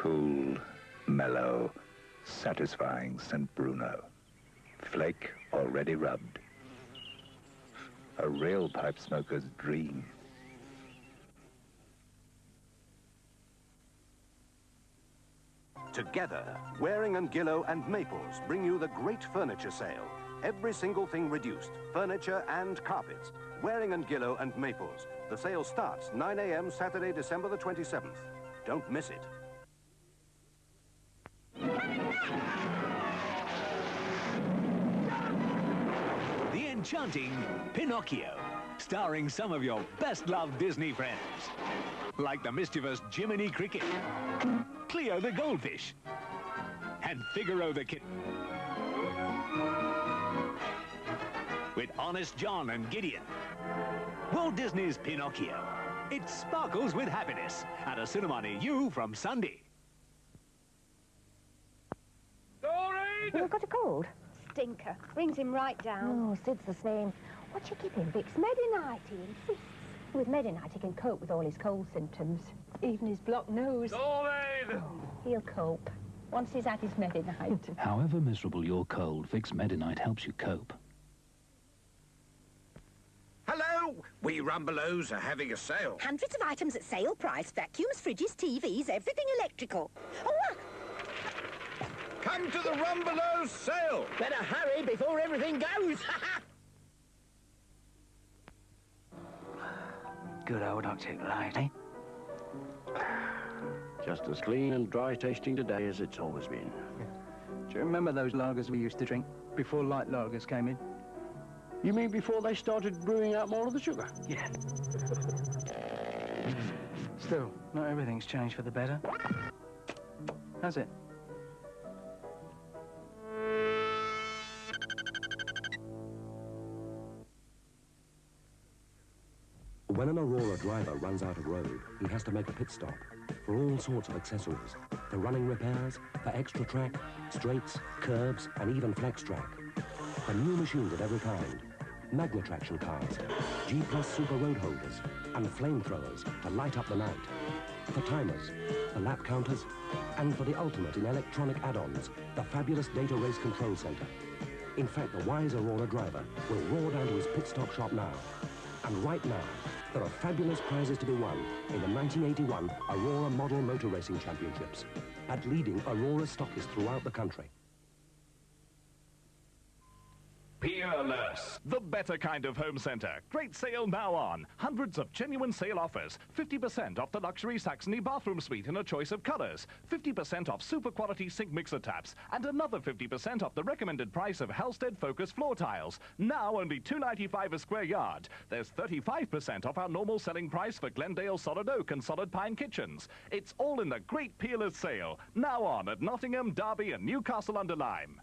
Cool, mellow, satisfying St. Bruno. Flake already rubbed. A real pipe smoker's dream. Together, Waring & Gillow and Maples bring you the great furniture sale. Every single thing reduced, furniture and carpets. Waring & Gillow and Maples. The sale starts 9 a.m. Saturday, December the 27th. Don't miss it. The enchanting Pinocchio, starring some of your best-loved Disney friends, like the mischievous Jiminy Cricket, Cleo the Goldfish, and Figaro the Kitten. With Honest John and Gideon. Walt Disney's Pinocchio. It sparkles with happiness at a cinema near you from Sunday. Doreen! You've got a cold? Stinker. Brings him right down. Oh, Sid's the same. What you give him, Vicks? Medi-Night, he insists. With Medi-Night, he can cope with all his cold symptoms. Even his blocked nose. Doreen! Oh, he'll cope. Once he's had his Medi-Night. However miserable your cold, Vicks Medi-Night helps you cope. Hello! We Rumbelows are having a sale. Hundreds of items at sale price. Vacuums, fridges, TVs, everything electrical. Oh, look! Come to the Rumbelows sale! Better hurry before everything goes. Good old Arctic light, eh? Just as clean and dry tasting today as it's always been. Do you remember those lagers we used to drink before light lagers came in? You mean before they started brewing out more of the sugar? Yeah. Still, not everything's changed for the better. Has it? When an Aurora driver runs out of road, he has to make a pit stop for all sorts of accessories, for running repairs, for extra track, straights, curves, and even flex track. For new machines of every kind, Magna Traction cars, G+ Super Road Holders, and flamethrowers to light up the night. For timers, for lap counters, and for the ultimate in electronic add-ons, the fabulous Data Race Control Center. In fact, the wise Aurora driver will roar down to his pit stop shop now. And right now, there are fabulous prizes to be won in the 1981 Aurora Model Motor Racing Championships at leading Aurora stockists throughout the country. Peerless, the better kind of home centre. Great sale now on. Hundreds of genuine sale offers. 50% off the luxury Saxony bathroom suite in a choice of colours. 50% off super quality sink mixer taps. And another 50% off the recommended price of Halstead Focus floor tiles. Now only $2.95 a square yard. There's 35% off our normal selling price for Glendale Solid Oak and Solid Pine kitchens. It's all in the great Peerless sale. Now on at Nottingham, Derby and Newcastle under Lyme.